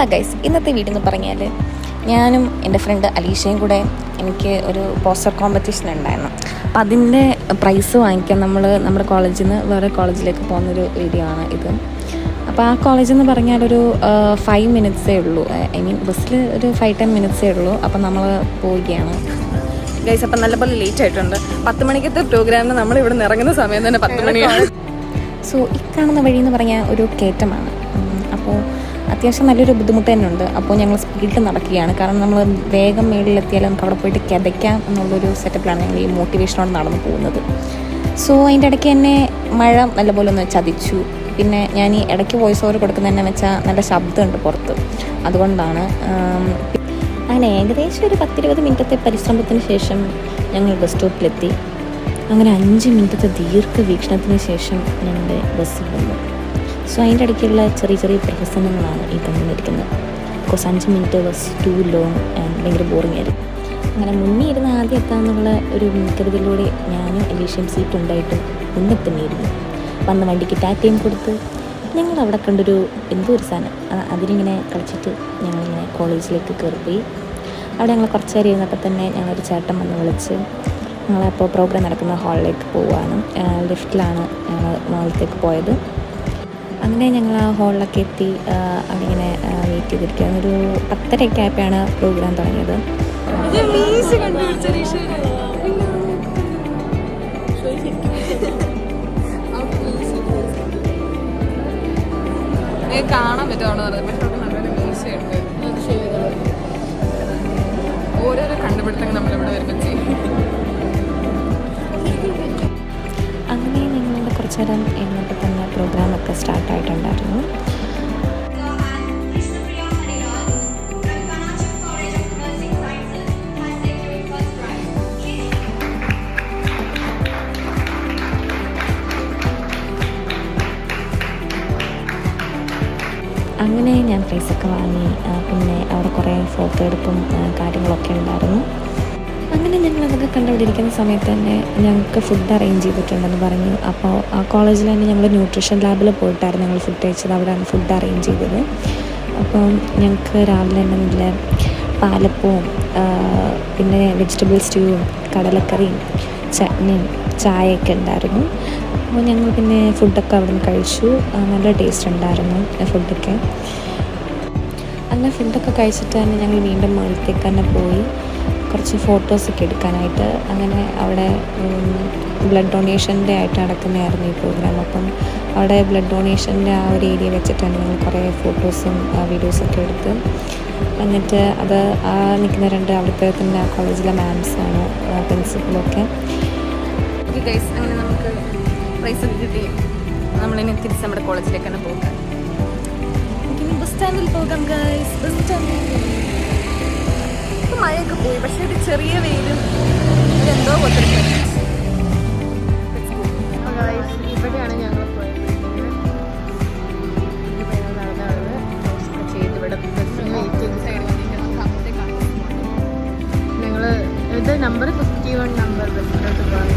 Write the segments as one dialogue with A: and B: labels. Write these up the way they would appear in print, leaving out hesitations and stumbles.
A: Hello guys, ഇന്നത്തെ video എന്ന് പറഞ്ഞാൽ ഞാനും എൻ്റെ ഫ്രണ്ട് അലീഷയും കൂടെ എനിക്ക് ഒരു പോസ്റ്റർ കോമ്പറ്റീഷൻ ഉണ്ടായിരുന്നു. അപ്പം അതിൻ്റെ പ്രൈസ് വാങ്ങിക്കാൻ നമ്മൾ നമ്മുടെ കോളേജിൽ നിന്ന് വേറെ കോളേജിലേക്ക് പോകുന്നൊരു വീഡിയോ ആണ് ഇത്. അപ്പോൾ ആ കോളേജ് എന്ന് പറഞ്ഞാൽ ഒരു 5 മിനിറ്റ്സേ ഉള്ളൂ, ഐ മീൻ ബസ്സിൽ ഒരു 5-10 മിനിറ്റ്സേ ഉള്ളൂ. അപ്പം നമ്മൾ പോവുകയാണ് ഗൈസ്. അപ്പം നല്ലപോലെ ലേറ്റ് ആയിട്ടുണ്ട്. 10 മണിക്കത്തെ പ്രോഗ്രാമിന് നമ്മൾ ഇവിടെ നിന്ന് ഇറങ്ങുന്ന സമയം തന്നെ 10 മണിയാണ്. സോ ഈ കാണുന്ന വഴി എന്ന് പറഞ്ഞാൽ ഒരു കയറ്റമാണ്. അപ്പോൾ അത്യാവശ്യം നല്ലൊരു ബുദ്ധിമുട്ട് തന്നെ ഉണ്ട്. അപ്പോൾ ഞങ്ങൾ സ്പീഡിൽ നടക്കുകയാണ്, കാരണം നമ്മൾ വേഗം മേളിലെത്തിയാൽ നമുക്ക് അവിടെ പോയിട്ട് കിതയ്ക്കാം എന്നുള്ളൊരു സെറ്റപ്പിലാണ് ഞങ്ങൾ ഈ മോട്ടിവേഷനോട് നടന്നു പോകുന്നത്. സോ അതിൻ്റെ ഇടയ്ക്ക് തന്നെ മഴ നല്ലപോലെ ഒന്ന് ചതിച്ചു. പിന്നെ ഞാൻ ഈ ഇടയ്ക്ക് വോയിസ് ഓവർ കൊടുക്കുന്നതെന്ന് വെച്ചാൽ നല്ല ശബ്ദമുണ്ട് പുറത്ത്, അതുകൊണ്ടാണ്. അങ്ങനെ ഏകദേശം ഒരു 10-20 മിനിറ്റത്തെ പരിശ്രമത്തിന് ശേഷം ഞങ്ങൾ ബസ് സ്റ്റോപ്പിലെത്തി. അങ്ങനെ 5 മിനിറ്റത്തെ ദീർഘവീക്ഷണത്തിന് ശേഷം ഞങ്ങളുടെ ബസ് വന്നു. സോ അതിൻ്റെ ഇടയ്ക്കുള്ള ചെറിയ ചെറിയ പ്രഹസനങ്ങളാണ് ഈ തന്നിരിക്കുന്നത്. Because 5 minute was too long and ഭയങ്കര ബോറിംഗ് ആയിരുന്നു. അങ്ങനെ മുന്നേ ഇരുന്ന് ആദ്യം എത്താമെന്നുള്ള ഒരു മുൻകരുതലിലൂടെ ഞാനും അലീഷയും സീറ്റ് ഉണ്ടായിട്ടും മുന്നേ തന്നെ ഇരുന്നു. വന്ന വണ്ടിക്ക് ടാറ്റയും കൊടുത്ത് ഞങ്ങൾ അവിടെ കണ്ടൊരു എന്തോ ഒരു സാധനം അതിലിങ്ങനെ കളിച്ചിട്ട് ഞങ്ങളിങ്ങനെ കോളേജിലേക്ക് കയറിപ്പോയി. അവിടെ ഞങ്ങൾ കുറച്ച് നേരം ഇരുന്നപ്പോൾ തന്നെ ഞങ്ങളൊരു ചേട്ടൻ വന്ന് വിളിച്ച് ഞങ്ങളപ്പോൾ പ്രോഗ്രാം നടക്കുന്ന ഹാളിലേക്ക് പോവുകയാണ്. ലിഫ്റ്റിലാണ് ഞങ്ങൾ മുകളിലേക്ക് പോയത്. അങ്ങനെ ഞങ്ങൾ ആ ഹാളിലൊക്കെ എത്തി അവിടെ ഇങ്ങനെ വെയിറ്റ് ചെയ്തിരിക്കുകയാണ്. ഒരു 10:30 ആയപ്പോഴാണ് പ്രോഗ്രാം തുടങ്ങിയത്.
B: കാണാൻ പറ്റുവാണോ പക്ഷെ അവിടെ നല്ലൊരു മീശയുണ്ട്. ഓരോരോ കണ്ടുപിടുത്തങ്ങൾ നമ്മളിവിടെ വരുമ്പോൾ ചെയ്യും.
A: അങ്ങനെ ഞങ്ങളുടെ കുറച്ച് നേരം എന്നിട്ട് തന്നെ പ്രോഗ്രാമൊക്കെ സ്റ്റാർട്ടായിട്ടുണ്ടായിരുന്നു. അങ്ങനെ ഞാൻ പ്രൈസൊക്കെ വാങ്ങി. പിന്നെ അവിടെ കുറേ ഫോട്ടോ എടുപ്പും കാര്യങ്ങളൊക്കെ ഉണ്ടായിരുന്നു. അങ്ങനെ ഞങ്ങളതൊക്കെ കണ്ടുപിടിക്കുന്ന സമയത്ത് തന്നെ ഞങ്ങൾക്ക് ഫുഡ് അറേഞ്ച് ചെയ്തിട്ടുണ്ടെന്ന് പറഞ്ഞു. അപ്പോൾ ആ കോളേജിൽ തന്നെ ഞങ്ങൾ ന്യൂട്രീഷൻ ലാബിൽ പോയിട്ടായിരുന്നു ഞങ്ങൾ ഫുഡ് കഴിച്ചത്. അവിടെയാണ് ഫുഡ് അറേഞ്ച് ചെയ്തത്. അപ്പം ഞങ്ങൾക്ക് രാവിലെ തന്നെ നല്ല പാലപ്പവും പിന്നെ വെജിറ്റബിൾ സ്റ്റ്യൂവും കടലക്കറിയും ചട്നിയും ചായയൊക്കെ ഉണ്ടായിരുന്നു. അപ്പോൾ ഞങ്ങൾ പിന്നെ ഫുഡൊക്കെ അവിടെ നിന്ന് കഴിച്ചു. നല്ല ടേസ്റ്റ് ഉണ്ടായിരുന്നു ഫുഡൊക്കെ. അങ്ങനെ ഫുഡൊക്കെ കഴിച്ചിട്ട് തന്നെ ഞങ്ങൾ വീണ്ടും മുകളിലേക്ക് തന്നെ പോയി കുറച്ച് ഫോട്ടോസൊക്കെ എടുക്കാനായിട്ട്. അങ്ങനെ അവിടെ ബ്ലഡ് ഡൊണേഷൻ്റെ ആയിട്ട് നടക്കുന്നതായിരുന്നു ഈ പ്രോഗ്രാം. അപ്പം അവിടെ ബ്ലഡ് ഡൊണേഷൻ്റെ ആ ഒരു ഏരിയ വെച്ചിട്ടാണ് ഞങ്ങൾ കുറേ ഫോട്ടോസും വീഡിയോസൊക്കെ എടുത്ത്. എന്നിട്ട് അത് ആ നിൽക്കുന്ന 2 അവിടുത്തെ തന്നെ ആ കോളേജിലെ മാംസാണ്, പ്രിൻസിപ്പലൊക്കെ.
B: അങ്ങനെ നമുക്ക് പ്രൈസൊക്കെ കിട്ടി. നമ്മളിനി തിരിച്ച് നമ്മുടെ കോളേജിലേക്ക് തന്നെ പോകാം. ഇനി ബസ് സ്റ്റാൻഡിൽ പോകാം ഗൈസ്. ബസ് സ്റ്റാൻഡിൽ മഴയൊക്കെ പോയി, പക്ഷേ ഒരു ചെറിയ വെയിലും എന്തോ കൊടുത്തിട്ടുണ്ട്. ഇവിടെയാണ് ഞങ്ങൾ പോയത്. ഞങ്ങൾ ഇത് നമ്പർ 51 നമ്പർ ബസ്സിലോട്ട് പോകാൻ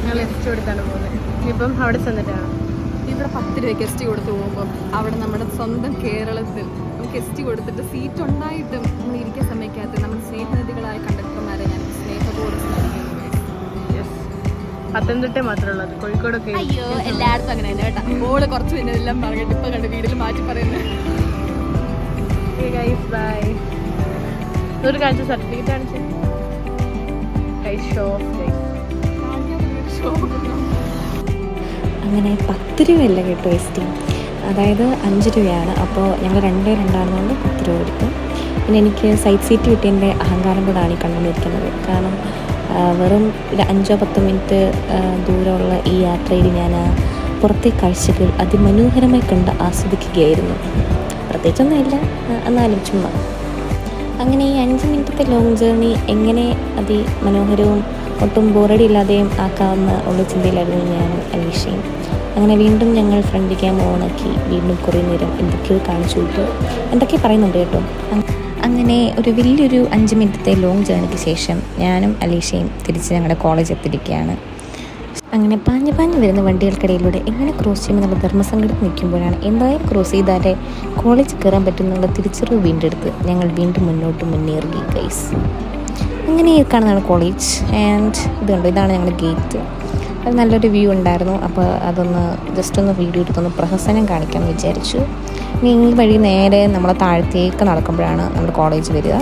B: ഞങ്ങൾ എസ്റ്റ് കൊടുത്താണ് പോകുന്നത്. ഇനിയിപ്പം അവിടെ ചെന്നിട്ടാണ്. ഇവിടെ 10 രൂപയ്ക്ക് എസ്റ്റ് കൊടുത്ത് പോകുമ്പം അവിടെ നമ്മുടെ സ്വന്തം കേരളത്തിൽ നമുക്ക് എസ്റ്റ് കൊടുത്തിട്ട് സീറ്റ് ഉണ്ടായിട്ടും നമ്മൾ ഇരിക്കാൻ സമ്മതിക്കാത്ത നമ്മുടെ സ്നേഹനിധികളായ കണ്ടക്ടർമാരെ ഞാൻ സ്നേഹപൂർവ്വം പത്തനംതിട്ട മാത്രമേ ഉള്ളത്, കോഴിക്കോടൊക്കെ
A: അയ്യോ എല്ലായിടത്തും അങ്ങനെ തന്നെ കേട്ടോ.
B: ഓള് കുറച്ച് പിന്നെ എല്ലാം പറഞ്ഞിട്ട് ഇപ്പം കണ്ട് വീട്ടിൽ മാറ്റി പറയുന്നത്.
A: ബൈ.
B: ഒരു കാഴ്ച സർട്ടിഫിക്കറ്റ് കാണിച്ചു.
A: അങ്ങനെ 10 രൂപയല്ല കേട്ടോ എസ്റ്റ്, അതായത് 5 രൂപയാണ്. അപ്പോൾ ഞങ്ങൾ 2 രണ്ടാണെന്നുകൊണ്ട് 10 രൂപ എടുത്തു. പിന്നെ എനിക്ക് സൈഡ് സീറ്റ് കിട്ടിയതിൻ്റെ അഹങ്കാരം കൂടാണ് ഈ കണ്ടുകൊണ്ടിരിക്കുന്നത്. കാരണം വെറും 5-10 മിനിറ്റ് ദൂരമുള്ള ഈ യാത്രയിൽ ഞാൻ പുറത്തെ കാഴ്ചകൾ അതിമനോഹരമായി കണ്ട് ആസ്വദിക്കുകയായിരുന്നു. പ്രത്യേകിച്ചൊന്നുമില്ല, എന്നാലും ചുമ്മാ. അങ്ങനെ ഈ 5 മിനിറ്റത്തെ ലോങ് ജേർണി എങ്ങനെ അതിമനോഹരവും ഒട്ടും ബോറടി ഇല്ലാതെയും ആക്കാവുന്ന ഉള്ള ചിന്തയിലായിരുന്നു ഞാനും അലീഷയും. അങ്ങനെ വീണ്ടും ഞങ്ങൾ ഫ്രണ്ട് ക്യാമറ ഓണാക്കി വീണ്ടും കുറേ നേരം എന്തൊക്കെയോ കാണിച്ചു വിട്ടു. എന്തൊക്കെ പറയുന്നുണ്ട് കേട്ടോ. അങ്ങനെ ഒരു വലിയൊരു 5 മിനിറ്റത്തെ ലോങ് ജേർണിക്ക് ശേഷം ഞാനും അലീഷയും തിരിച്ച് ഞങ്ങളുടെ കോളേജ് എത്തിയിരിക്കുകയാണ്. അങ്ങനെ പാഞ്ഞ് വരുന്ന വണ്ടികൾക്കിടയിലൂടെ എങ്ങനെ ക്രോസ് ചെയ്യുമെന്നുള്ള ധർമ്മസങ്കടത്തിൽ നിൽക്കുമ്പോഴാണ് എന്തായാലും ക്രോസ് ചെയ്താലേ കോളേജിൽ കയറാൻ പറ്റുന്നുള്ള തിരിച്ചറിവ് വീണ്ടെടുത്ത് ഞങ്ങൾ വീണ്ടും മുന്നേറി ഗൈസ്. അങ്ങനെ കാണുന്നതാണ് കോളേജ്. ആൻഡ് ഇതാണ് ഞങ്ങളുടെ ഗേറ്റ്. അത് നല്ലൊരു വ്യൂ ഉണ്ടായിരുന്നു. അപ്പോൾ അതൊന്ന് ജസ്റ്റ് ഒന്ന് വീഡിയോ എടുത്തൊന്ന് പ്രഹസനം കാണിക്കാമെന്ന് വിചാരിച്ചു. ഇനി ഈ വഴി നേരെ നമ്മളെ താഴത്തേക്ക് നടക്കുമ്പോഴാണ് നമ്മുടെ കോളേജ് വരിക.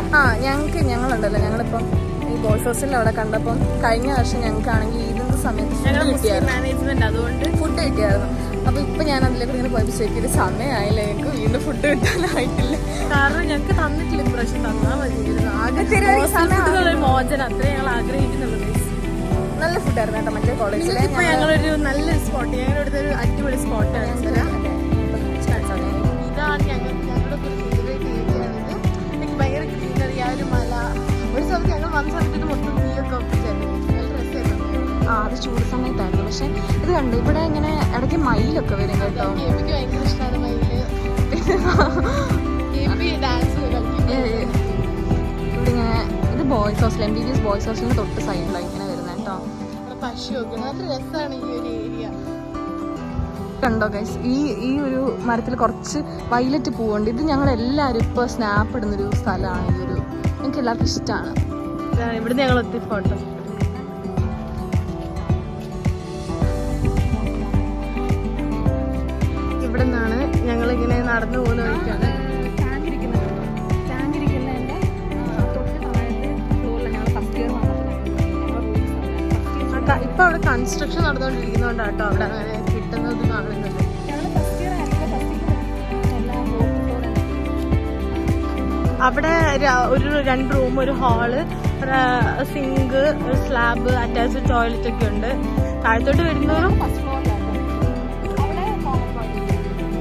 B: ഞങ്ങളിപ്പം ഈ ബോയ്സ് ഹോസ്റ്റലിൽ അവിടെ കണ്ടപ്പം കഴിഞ്ഞ വർഷം ഞങ്ങൾക്കാണെങ്കിൽ ഇതിൻ്റെ സമയത്ത് മാനേജ്മെന്റ് അതുകൊണ്ട് ഫുഡ് കിട്ടിയായിരുന്നു. അപ്പോൾ ഇപ്പം ഞാൻ അതിലേക്ക് ഇങ്ങനെ പോയപ്പോൾ ശരിക്കും സമയമായില്ല, ഞങ്ങൾക്ക് വീണ്ടും ഫുഡ് കിട്ടാനായിട്ടില്ല. കാരണം ഞങ്ങൾക്ക് തന്നിട്ടില്ല, ഇപ്രാവശ്യം തന്നാൽ മതിയായിരുന്നു. ആകെ മോചനം അത്രേ ഞങ്ങൾ ആഗ്രഹിക്കുന്നുള്ളൂ. നല്ല ഫുഡായിരുന്നു കേട്ടോ മറ്റേ കോളേജിൽ. ഇപ്പം ഞങ്ങളൊരു നല്ലൊരു സ്പോട്ട്, ഞങ്ങളുടെ ഒരു അടിപൊളി സ്പോട്ടാണ്. ഇതാണ് ഞങ്ങളുടെ ഒരു ഫേവറേറ്റ് ഏരിയയാണിത്. എനിക്ക് ഭയങ്കര ഗ്രീനറി, ആ ഒരു മല. ഒരു സ്ഥലത്ത് ഞങ്ങൾ വന്ന സമയത്ത് മൊത്തം തീയൊക്കെ ഒപ്പിച്ചായിരുന്നു. നല്ല രസമായിരുന്നു. അത് ചൂട് സമയത്തായിരുന്നു. പക്ഷെ ഇത് കണ്ടു, ഇവിടെ ഇങ്ങനെ ഇടയ്ക്ക് മയിലൊക്കെ വരും കേട്ടോ. എനിക്ക് ഭയങ്കര ഇഷ്ടമാണ് മയില്. ഡാൻസ് ഇവിടെ ഇങ്ങനെ ഇത് ബോയ്സ് ഹോസ്റ്റൽ, MBBS ബോയ്സ് ഹോസ്റ്റലിന് തൊട്ട് സൈഡിലാണ് ഇങ്ങനെ വരുന്നത് കേട്ടോ. പശുവൊക്കെ നല്ല രസമാണ് ഈ ഒരു ഏരിയ. കണ്ടോ ഗൈസ്, ഈ ഒരു മരത്തിൽ കുറച്ച് വയലറ്റ് പൂവുണ്ട്. ഇത് ഞങ്ങളെല്ലാവരും ഇപ്പോൾ സ്നാപ്പ് ഇടുന്നൊരു സ്ഥലമാണ്. ഈ ഒരു എനിക്ക് എല്ലാവർക്കും ഇഷ്ടമാണ്. ഇവിടുന്ന് ഞങ്ങൾ ഒത്തിരി ഫോട്ടോ. ഇവിടെ നിന്നാണ് ഞങ്ങളിങ്ങനെ നടന്നു പോകുന്ന വഴിക്കാണ് ഇപ്പൊ അവിടെ കൺസ്ട്രക്ഷൻ നടന്നുകൊണ്ടിരിക്കുന്നോണ്ടാട്ടോ അവിടെ അങ്ങനെ കിട്ടുന്നത് കാണുന്നുണ്ട്. അവിടെ ഒരു 2 റൂം, ഒരു ഹാള്, സിങ്ക്, ഒരു സ്ലാബ്, അറ്റാച്ച്ഡ് ടോയ്ലറ്റ് ഒക്കെ ഉണ്ട്. താഴത്തോട്ട് വരുന്നവരും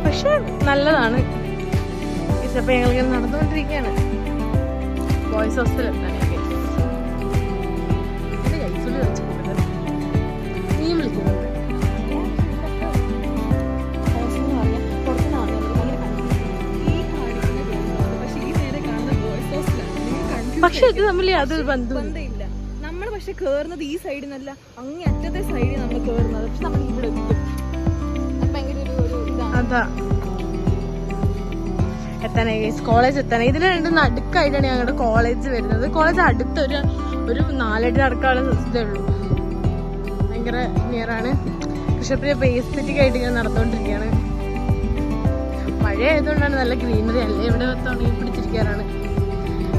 B: പക്ഷെ നല്ലതാണ്. ഇപ്പൊ ഞങ്ങളിങ്ങനെ നടന്നുകൊണ്ടിരിക്കുകയാണ് ബോയ്സ് ഹോസ്റ്റൽ എത്താൻ. പക്ഷെ ഇത് തമ്മിൽ യാതൊരു ബന്ധമില്ല. നമ്മൾ പക്ഷെ കേറുന്നത് ഈ സൈഡിൽ നിന്നല്ല, അങ്ങേ അറ്റത്തെ സൈഡിൽ നമ്മൾ കേറുന്നത്. പക്ഷെ നമ്മൾ ഇവിടെ അതാ എത്താനായി കോളേജ് എത്താനായി. ഇതിന് 2 നടുക്കായിട്ടാണ് ഞങ്ങളുടെ കോളേജ് വരുന്നത്. കോളേജ് അടുത്തൊരു 4 അടി നടക്കാനുള്ള ഇതേ ഉള്ളൂ. ഭയങ്കര നിയറാണ്. പക്ഷെ ഇപ്പം എസ്തെറ്റിക് ആയിട്ട് ഞാൻ നടന്നുകൊണ്ടിരിക്കുകയാണ്. മഴ ആയതുകൊണ്ടാണ് നല്ല ഗ്രീനറി, അല്ലേ ഇവിടെ മൊത്തം പിടിച്ചിരിക്കാറാണ്.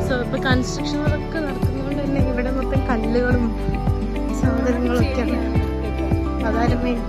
B: സോ ഇപ്പൊ കൺസ്ട്രക്ഷനുകളൊക്കെ നടക്കുന്നതുകൊണ്ട് തന്നെ ഇവിടെ മൊത്തം കല്ലുകളും സൗകര്യങ്ങളും ഒക്കെയാണ്. അതായത് മെയിൻ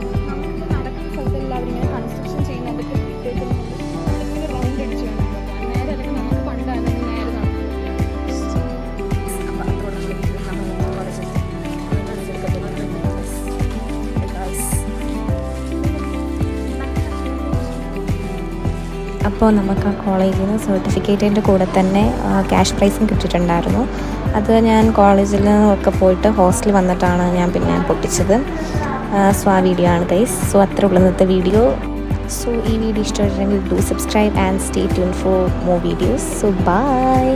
A: അപ്പോൾ നമുക്ക് ആ കോളേജിൽ നിന്ന് സർട്ടിഫിക്കറ്റിൻ്റെ കൂടെ തന്നെ ക്യാഷ് പ്രൈസും കിട്ടിയിട്ടുണ്ടായിരുന്നു. അത് ഞാൻ കോളേജിൽ നിന്നൊക്കെ പോയിട്ട് ഹോസ്റ്റലിൽ വന്നിട്ടാണ് ഞാൻ പിന്നെ പൊട്ടിച്ചത്. സോ ആ വീഡിയോ ആണ് ഗൈസ്. സോ അത്ര ഉള്ള ഇന്നത്തെ വീഡിയോ. സോ ഈ വീഡിയോ ഇഷ്ടമായിട്ടുണ്ടെങ്കിൽ do subscribe and stay tune for more videos. So by.